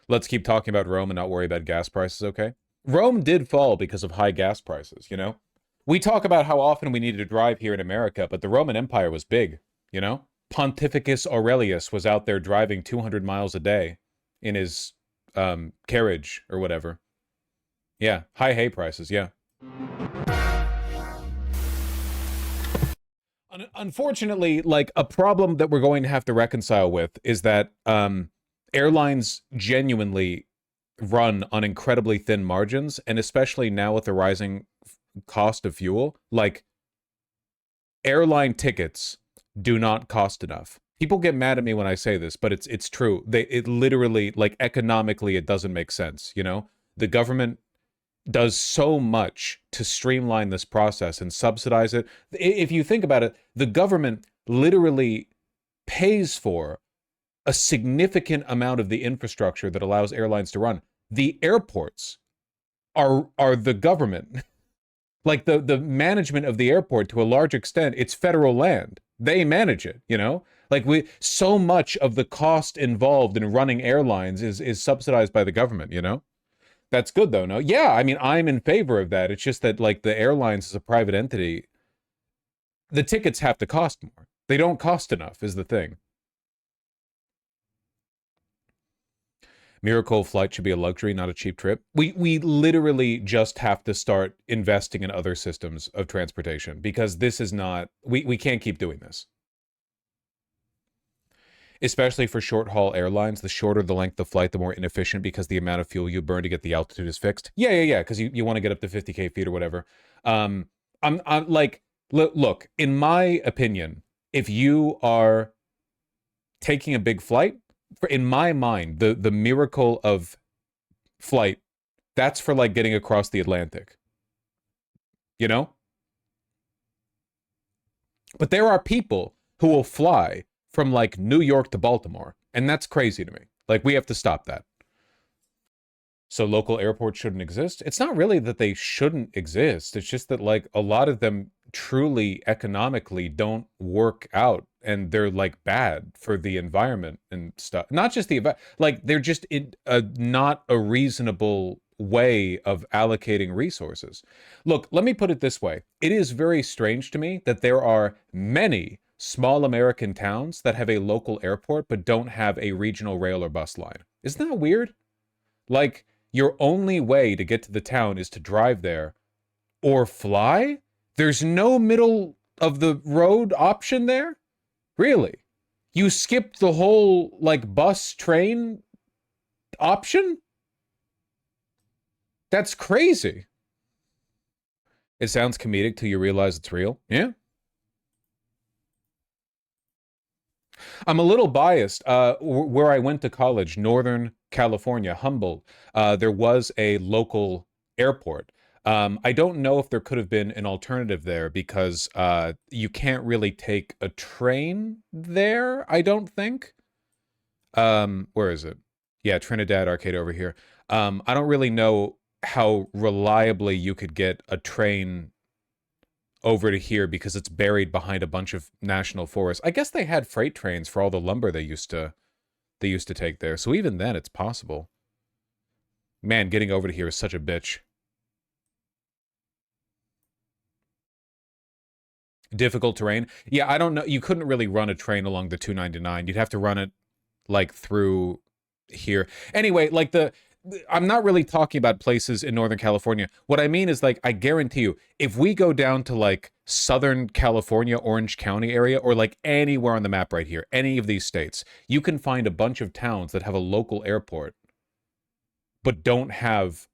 Let's keep talking about Rome and not worry about gas prices, okay? Rome did fall because of high gas prices, you know? We talk about how often we needed to drive here in America, but the Roman Empire was big, you know? Pontificus Aurelius was out there driving 200 miles a day in his carriage or whatever. Yeah, high hay prices, yeah. Unfortunately, like a problem that we're going to have to reconcile with is that airlines genuinely run on incredibly thin margins, and especially now with the rising cost of fuel, like airline tickets do not cost enough. People get mad at me when I say this, but it's true. It literally, like, economically it doesn't make sense, you know? The government does so much to streamline this process and subsidize it. If you think about it, the government literally pays for a significant amount of the infrastructure that allows airlines to run. The airports are the government. Like the management of the airport, to a large extent, it's federal land. They manage it, you know? Like so much of the cost involved in running airlines is subsidized by the government, you know? That's good though, no? Yeah, I mean, I'm in favor of that. It's just that, like, the airlines as a private entity, the tickets have to cost more. They don't cost enough is the thing. Miracle flight should be a luxury, not a cheap trip. We literally just have to start investing in other systems of transportation, because this is not, we can't keep doing this. Especially for short haul airlines, the shorter the length of flight, the more inefficient, because the amount of fuel you burn to get the altitude is fixed. Yeah, because you want to get up to 50K feet or whatever. I'm like, look, in my opinion, if you are taking a big flight, in my mind, the miracle of flight, that's for like getting across the Atlantic, you know? But there are people who will fly from like New York to Baltimore, and that's crazy to me. Like, we have to stop that. So local airports shouldn't exist. It's not really that they shouldn't exist. It's just that, like, a lot of them truly economically don't work out, and they're like bad for the environment and stuff. Not just the like, they're just not a reasonable way of allocating resources. Look, let me put it this way. It is very strange to me that there are many small American towns that have a local airport but don't have a regional rail or bus line. Isn't that weird? Like, your only way to get to the town is to drive there or fly? There's no middle of the road option there? Really? You skipped the whole, like, bus train option? That's crazy. It sounds comedic till you realize it's real. Yeah. I'm a little biased. Where I went to college, Northern California, Humboldt, there was a local airport. I don't know if there could have been an alternative there, because you can't really take a train there, I don't think. Where is it? Yeah, Trinidad Arcade over here. I don't really know how reliably you could get a train over to here, because it's buried behind a bunch of national forests. I guess they had freight trains for all the lumber they used to take there. So even then it's possible. Man, getting over to here is such a bitch. Difficult terrain. Yeah, I don't know. You couldn't really run a train along the 299. You'd have to run it like through here. Anyway, like I'm not really talking about places in Northern California. What I mean is, like, I guarantee you, if we go down to like Southern California, Orange County area, or like anywhere on the map right here, any of these states, you can find a bunch of towns that have a local airport but don't have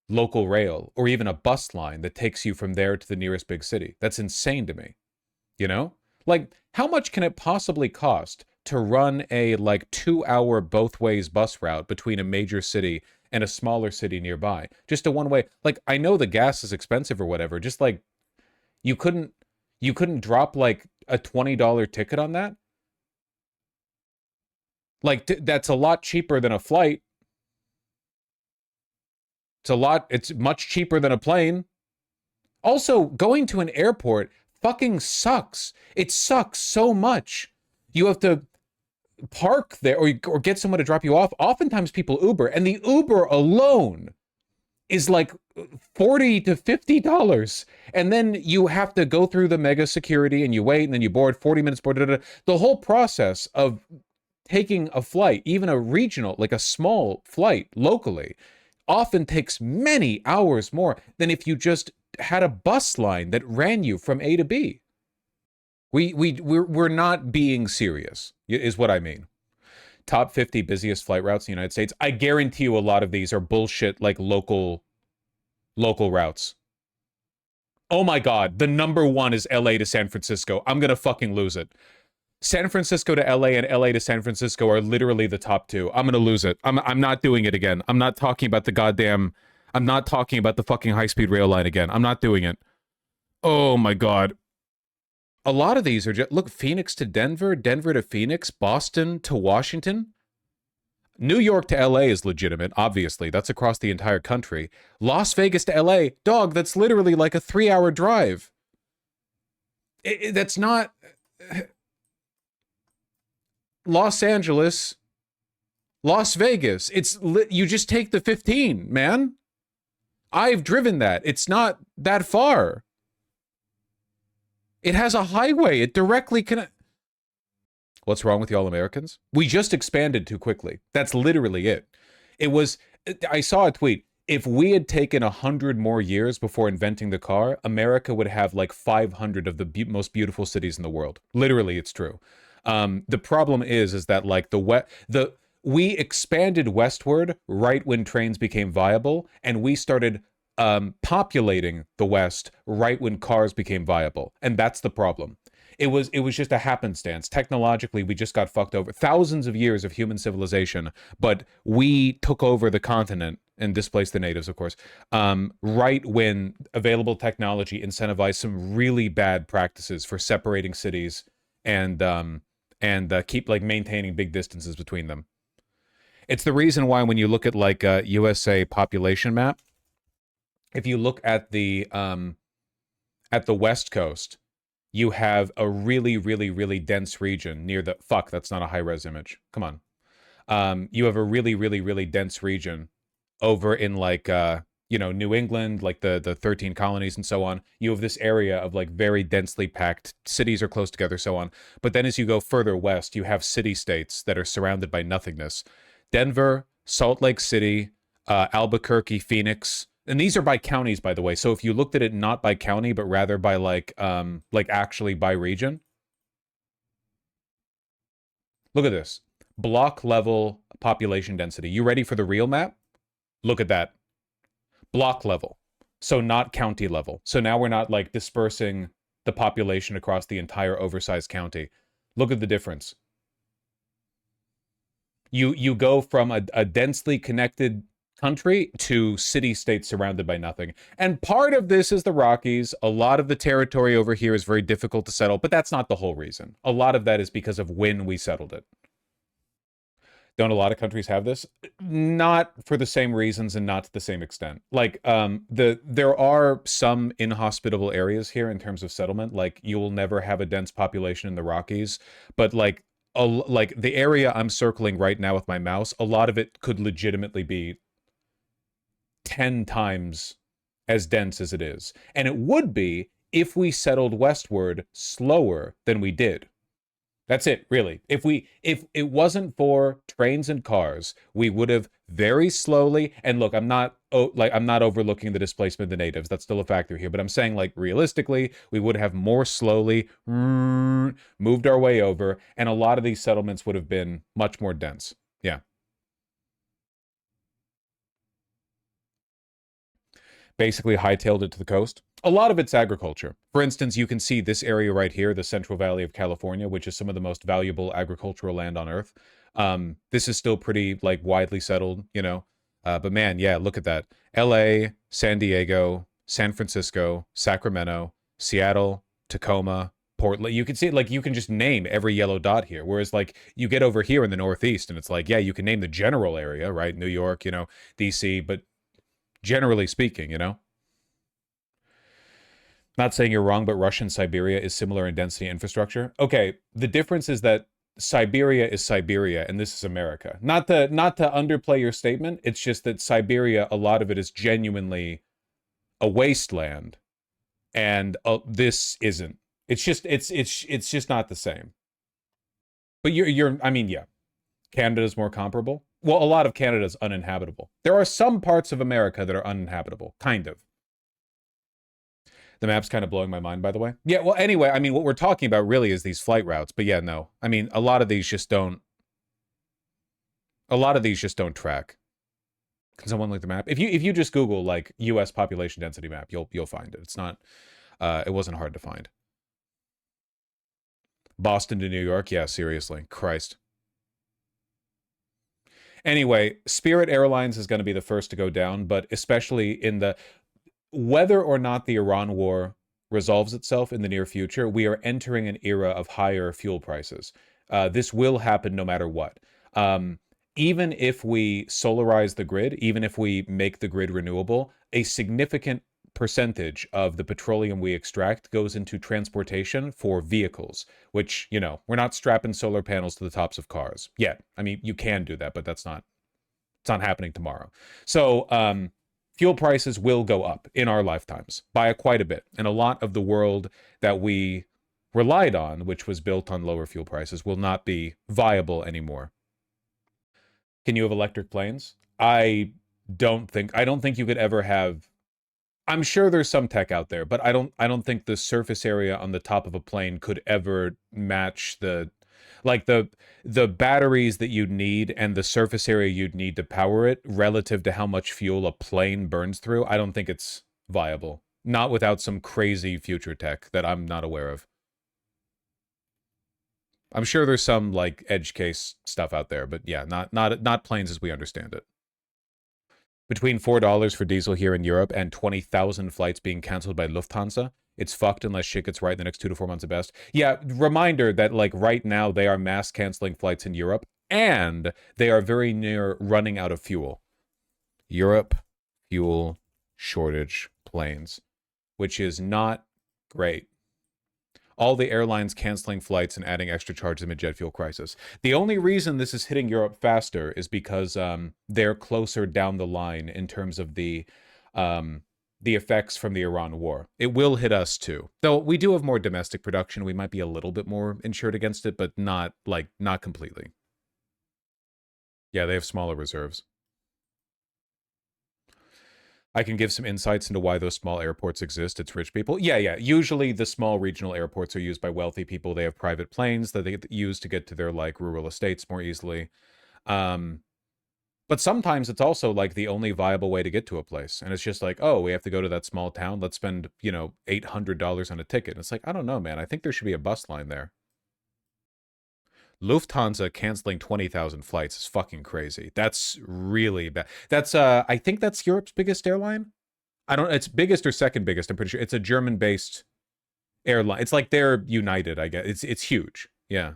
local rail or even a bus line that takes you from there to the nearest big city. That's insane to me. You know? Like, how much can it possibly cost to run a like 2-hour both ways bus route between a major city and a smaller city nearby? Just a one way. Like, I know the gas is expensive or whatever. Just like, you couldn't drop like a $20 ticket on that? Like, that's a lot cheaper than a flight. It's much cheaper than a plane. Also, going to an airport fucking sucks. It sucks so much. You have to park there or get someone to drop you off. Oftentimes people Uber, and the Uber alone is like $40 to $50, and then you have to go through the mega security and you wait and then you board 40 minutes board. The whole process of taking a flight, even a regional, like a small flight locally, often takes many hours more than if you just had a bus line that ran you from A to B. We're not being serious, is what I mean. Top 50 busiest flight routes in the United States. I guarantee you a lot of these are bullshit, like local routes. Oh my God, the number one is LA to San Francisco. I'm gonna fucking lose it. San Francisco to LA and LA to San Francisco are literally the top two. I'm gonna lose it. I'm not doing it again. I'm not talking about the goddamn. I'm not talking about the fucking high-speed rail line again. I'm not doing it. Oh my God. A lot of these are just, look, Phoenix to Denver, Denver to Phoenix, Boston to Washington. New York to LA is legitimate, obviously. That's across the entire country. Las Vegas to LA, dog, that's literally like a 3-hour drive. That's not... Los Angeles, Las Vegas. You just take the 15, man. I've driven that. It's not that far. It has a highway. It directly connects. What's wrong with y'all Americans? We just expanded too quickly. That's literally it. I saw a tweet. If we had taken 100 more years before inventing the car, America would have like 500 of the most beautiful cities in the world. Literally, it's true. The problem is that like we expanded westward right when trains became viable, and we started populating the West right when cars became viable, and that's the problem. It was just a happenstance. Technologically, we just got fucked over. Thousands of years of human civilization, but we took over the continent and displaced the natives, of course, right when available technology incentivized some really bad practices for separating cities and keep like maintaining big distances between them. It's the reason why when you look at like a USA population map, if you look at the West Coast, you have a really, really, really dense region near the... Fuck, that's not a high-res image. Come on. You have a really, really, really dense region over in like, New England, like the 13 colonies and so on. You have this area of like very densely packed cities are close together, so on. But then as you go further west, you have city-states that are surrounded by nothingness. Denver, Salt Lake City, Albuquerque, Phoenix... And these are by counties, by the way. So if you looked at it not by county, but rather by like actually by region. Look at this. Block level population density. You ready for the real map? Look at that. Block level. So not county level. So now we're not like dispersing the population across the entire oversized county. Look at the difference. You go from a densely connected country to city-states surrounded by nothing. And part of this is the Rockies. A lot of the territory over here is very difficult to settle, but that's not the whole reason. A lot of that is because of when we settled it. Don't a lot of countries have this? Not for the same reasons and not to the same extent. Like, there are some inhospitable areas here in terms of settlement. Like, you will never have a dense population in the Rockies, but like the area I'm circling right now with my mouse, a lot of it could legitimately be 10 times as dense as it is. And it would be if we settled westward slower than we did. That's it, really. If it wasn't for trains and cars, we would have very slowly, and look, I'm not overlooking the displacement of the natives. That's still a factor here, but I'm saying like realistically, we would have more slowly moved our way over, and a lot of these settlements would have been much more dense. Yeah. Basically hightailed it to the coast. A lot of it's agriculture. For instance, you can see this area right here, the Central Valley of California, which is some of the most valuable agricultural land on Earth. This is still pretty like widely settled, but man, yeah, look at that. LA, San Diego, San Francisco, Sacramento, Seattle, Tacoma, Portland. You can see it, like, you can just name every yellow dot here. Whereas like you get over here in the Northeast and it's like, yeah, you can name the general area, right? New York, DC, but generally speaking, Not saying you're wrong, but Russian Siberia is similar in density infrastructure. Okay, the difference is that Siberia is Siberia and this is America. Not to underplay your statement, it's just that Siberia, a lot of it is genuinely a wasteland, and this isn't. It's just not the same. But you're I mean, yeah, Canada's more comparable. Well, a lot of Canada's uninhabitable. There are some parts of America that are uninhabitable, kind of. The map's kind of blowing my mind, by the way. Yeah, well, anyway, I mean, what we're talking about really is these flight routes. But yeah, no. I mean, a lot of these just don't track. Can someone look at the map? If you just Google like US population density map, you'll find it. It's not it wasn't hard to find. Boston to New York, yeah, seriously. Christ. Anyway, Spirit Airlines is going to be the first to go down, but especially in the whether or not the Iran war resolves itself in the near future, we are entering an era of higher fuel prices. This will happen no matter what. Even if we solarize the grid, even if we make the grid renewable, a significant percentage of the petroleum we extract goes into transportation for vehicles, which, you know, we're not strapping solar panels to the tops of cars yet. I mean, you can do that, but it's not happening tomorrow. So, fuel prices will go up in our lifetimes by quite a bit. And a lot of the world that we relied on, which was built on lower fuel prices, will not be viable anymore. Can you have electric planes? I don't think you could ever have. I'm sure there's some tech out there, but I don't think the surface area on the top of a plane could ever match the batteries that you'd need and the surface area you'd need to power it relative to how much fuel a plane burns through. I don't think it's viable. Not without some crazy future tech that I'm not aware of. I'm sure there's some like edge case stuff out there, but yeah, not planes as we understand it. Between $4 for diesel here in Europe and 20,000 flights being canceled by Lufthansa, it's fucked unless shit gets right in the next 2 to 4 months at best. Yeah, reminder that like right now they are mass canceling flights in Europe and they are very near running out of fuel. Europe, fuel shortage planes, which is not great. All the airlines canceling flights and adding extra charges amid jet fuel crisis. The only reason this is hitting Europe faster is because they're closer down the line in terms of the effects from the Iran war. It will hit us too. Though we do have more domestic production, we might be a little bit more insured against it, but not completely. Yeah, they have smaller reserves. I can give some insights into why those small airports exist. It's rich people. Yeah. Usually the small regional airports are used by wealthy people. They have private planes that they use to get to their like rural estates more easily. But sometimes it's also like the only viable way to get to a place. And it's just like, oh, we have to go to that small town. Let's spend, $800 on a ticket. And it's like, I don't know, man. I think there should be a bus line there. Lufthansa canceling 20,000 flights is fucking crazy. That's really bad. That's I think that's Europe's biggest airline. It's biggest or second biggest, I'm pretty sure. It's a German-based airline. It's like they're United, I guess. It's huge. Yeah.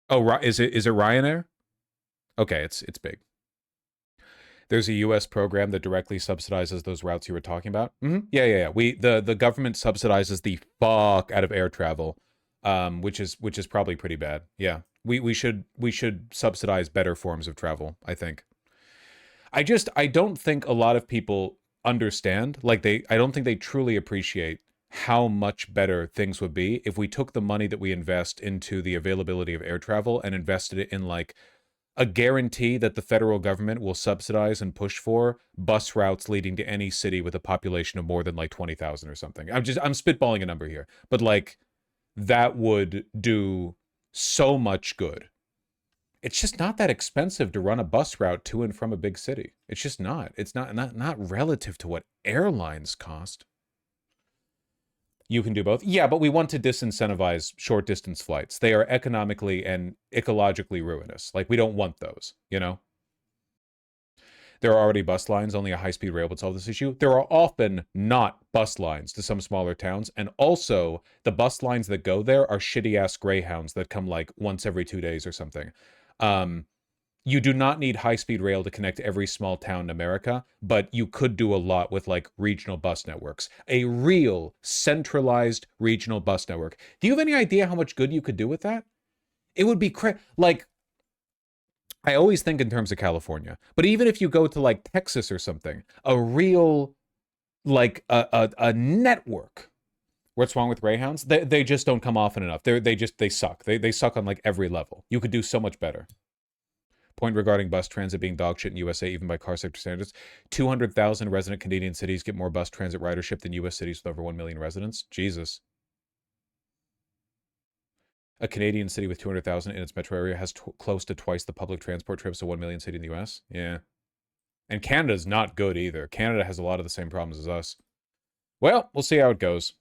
Oh, is it Ryanair? Okay, it's big. There's a U.S. program that directly subsidizes those routes you were talking about. Yeah. The government subsidizes the fuck out of air travel, which is probably pretty bad. Yeah, we should subsidize better forms of travel, I think. I don't think a lot of people understand. I don't think they truly appreciate how much better things would be if we took the money that we invest into the availability of air travel and invested it in like a guarantee that the federal government will subsidize and push for bus routes leading to any city with a population of more than like 20,000 or something. I'm spitballing a number here, but like that would do so much good. It's just not that expensive to run a bus route to and from a big city. It's just not. It's not relative to what airlines cost. You can do both. Yeah, but we want to disincentivize short distance flights. They are economically and ecologically ruinous. Like, we don't want those, There are already bus lines. Only a high-speed rail would solve this issue. There are often not bus lines to some smaller towns. And also, the bus lines that go there are shitty-ass Greyhounds that come, like, once every 2 days or something. You do not need high-speed rail to connect every small town in America, but you could do a lot with like regional bus networks. A real centralized regional bus network. Do you have any idea how much good you could do with that? It would be like I always think in terms of California, but even if you go to like Texas or something, a real like a network. What's wrong with Greyhounds? They just don't come often enough. They suck. They suck on like every level. You could do so much better. Point regarding bus transit being dog shit in USA, even by car sector standards. 200,000 resident Canadian cities get more bus transit ridership than US cities with over 1 million residents. Jesus. A Canadian city with 200,000 in its metro area has close to twice the public transport trips of 1 million city in the US. Yeah. And Canada's not good either. Canada has a lot of the same problems as us. Well, we'll see how it goes.